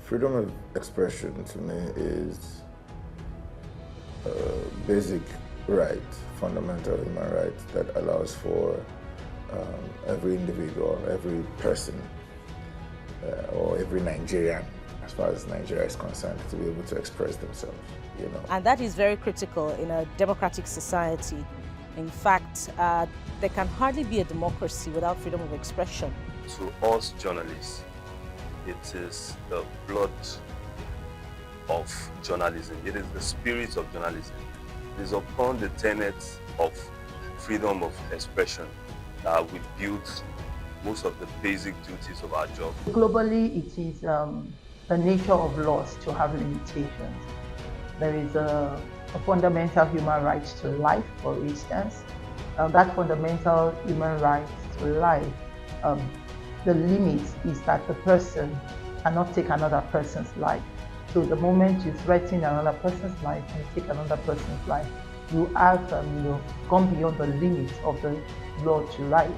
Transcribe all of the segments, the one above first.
Freedom of expression to me is a basic right, fundamental human right that allows for every individual, every person, or every Nigerian, as far as Nigeria is concerned, to be able to express themselves, you know. And that is very critical in a democratic society. In fact, there can hardly be a democracy without freedom of expression. To us journalists, it is the blood of journalism. It is the spirit of journalism. It is upon the tenets of freedom of expression that we build most of the basic duties of our job. Globally, it is the nature of laws to have limitations. There is a fundamental human right to life, for instance. That fundamental human right to life, the limit is that the person cannot take another person's life. So the moment you threaten another person's life and take another person's life, you have gone beyond the limits of the law to life,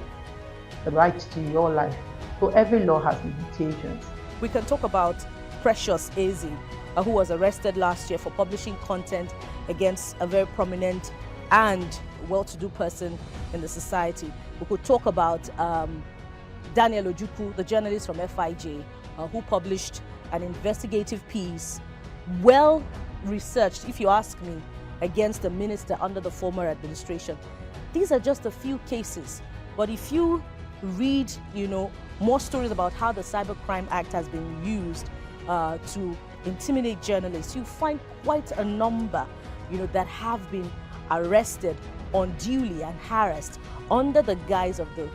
the right to your life. So every law has limitations. We can talk about Precious Eze, who was arrested last year for publishing content against a very prominent and well-to-do person in the society. We could talk about Daniel Ojukwu, the journalist from FIJ, who published an investigative piece, well researched, if you ask me, against the minister under the former administration. These are just a few cases, but if you read, more stories about how the Cybercrime Act has been used to intimidate journalists, you find quite a number, that have been arrested unduly and harassed under the guise of the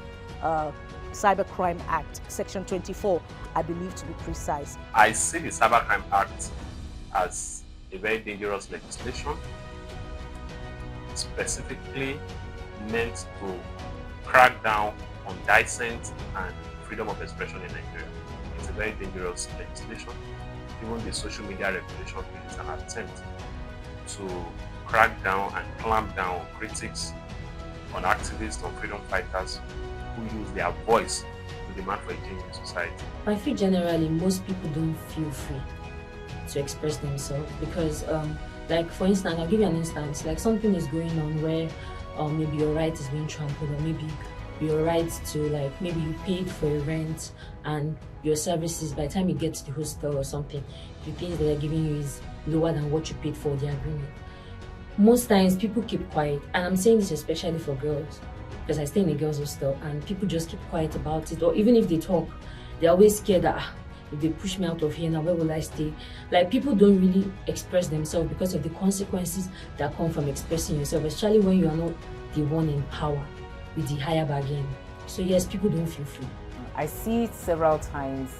Cybercrime Act, Section 24, I believe to be precise. I see the Cybercrime Act as a very dangerous legislation, specifically meant to crack down on dissent and freedom of expression in Nigeria. It's a very dangerous legislation. Even the social media regulation bill is an attempt to crack down and clamp down on critics, on activists, on freedom fighters who use their voice to demand for a change in society. I feel generally most people don't feel free to express themselves because, like for instance, I'll give you an instance, like something is going on where maybe your right is being trampled, or maybe your right to, maybe you paid for a rent and your services, by the time you get to the hostel or something, the things that they're giving you is lower than what you paid for the agreement. Most times people keep quiet, and I'm saying this especially for girls, because I stay in a girls' hostel and people just keep quiet about it, or even if they talk, they're always scared that if they push me out of here, now where will I stay? People don't really express themselves because of the consequences that come from expressing yourself, especially when you are not the one in power with the higher bargain. So yes, people don't feel free. I see several times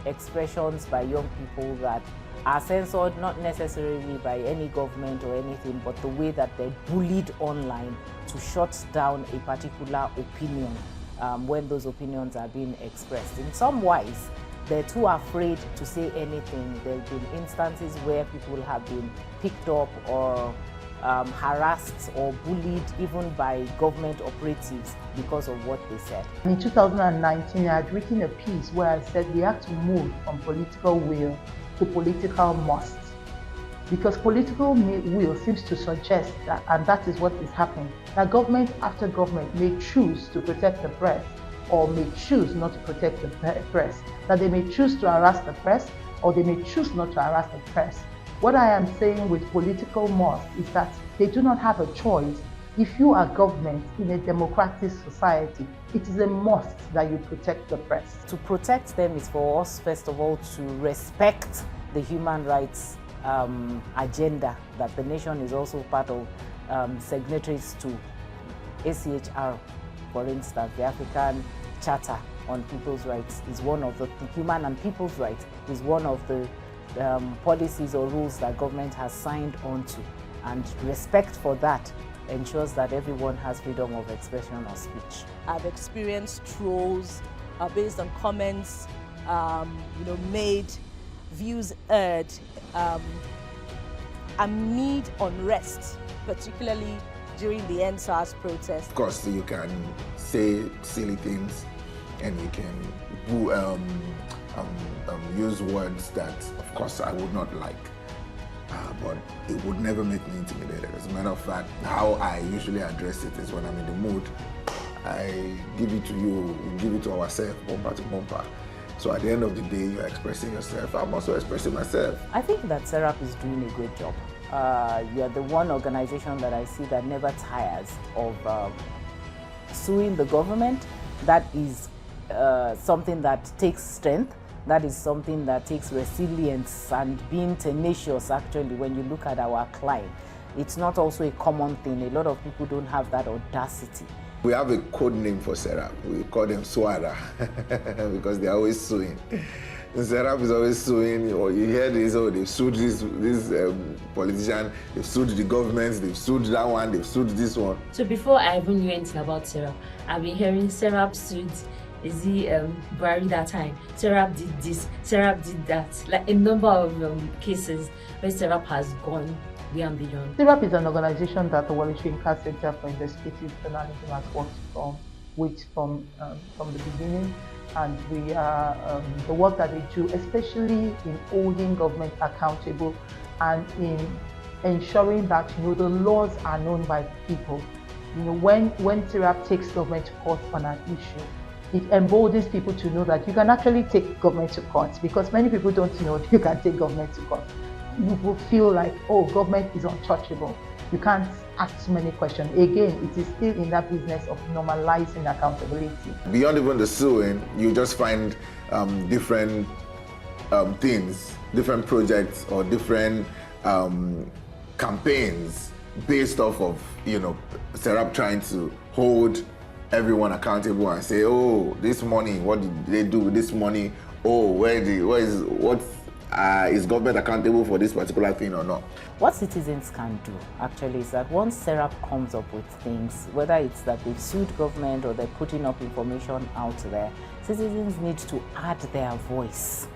expressions by young people that are censored not necessarily by any government or anything, but the way that they're bullied online to shut down a particular opinion when those opinions are being expressed. In some ways, they're too afraid to say anything. There have been instances where people have been picked up or harassed or bullied even by government operatives because of what they said. In 2019, I had written a piece where I said we have to move from political will to political must, because political will seems to suggest that, and that is what is happening, that government after government may choose to protect the press or may choose not to protect the press, that they may choose to harass the press or they may choose not to harass the press. What I am saying with political must is that they do not have a choice. If you are government in a democratic society, it is a must that you protect the press. To protect them is for us, first of all, to respect the human rights agenda that the nation is also part of, signatories to. ACHR, for instance, the African Charter on People's Rights is one of the human and people's rights is one of the policies or rules that government has signed on to, and respect for that ensures that everyone has freedom of expression or speech. I've experienced trolls based on comments, made, views aired amid unrest, particularly during the NSAS protest. Of course, you can say silly things and you can use words that, of course, I would not like. But it would never make me intimidated. As a matter of fact, how I usually address it is when I'm in the mood, I give it to you, we give it to ourselves, bumper to bumper. So at the end of the day, you're expressing yourself. I'm also expressing myself. I think that SERAP is doing a great job. You're the one organization that I see that never tires of suing the government. That is something that takes strength. That is something that takes resilience and being tenacious, actually, when you look at our climb. It's not also a common thing. A lot of people don't have that audacity. We have a code name for SERAP. We call them Swara because they're always suing. SERAP is always suing, or you hear this, oh, they've sued this politician, they've sued the government, they've sued that one, they've sued this one. So before I even knew anything about SERAP, I've been hearing SERAP sued Buhari that time. SERAP did this, SERAP did that. Like a number of cases where SERAP has gone beyond. SERAP is an organization that the Wole Soyinka Center for Investigative Journalism has worked from the beginning, and we are the work that they do, especially in holding government accountable and in ensuring that the laws are known by people. When SERAP takes government to court on an issue, it emboldens people to know that you can actually take government to court, because many people don't know you can take government to court. People feel like, oh, government is untouchable. You can't ask too many questions. Again, it is still in that business of normalizing accountability. Beyond even the suing, you just find different things, different projects, or different campaigns based off of, SERAP trying to hold everyone accountable and say, oh, this money, what did they do with this money? Oh, is government accountable for this particular thing or not? What citizens can do, actually, is that once SERAP comes up with things, whether it's that they've sued government or they're putting up information out there, citizens need to add their voice.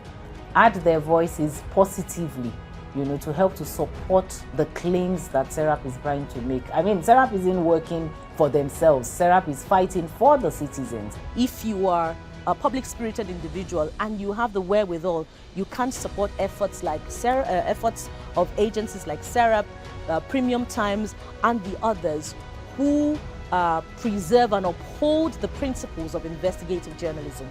Add their voices positively, to help to support the claims that SERAP is trying to make. I mean, SERAP isn't working for themselves. SERAP is fighting for the citizens. If you are a public-spirited individual and you have the wherewithal, you can support efforts like efforts of agencies like SERAP, Premium Times, and the others who preserve and uphold the principles of investigative journalism.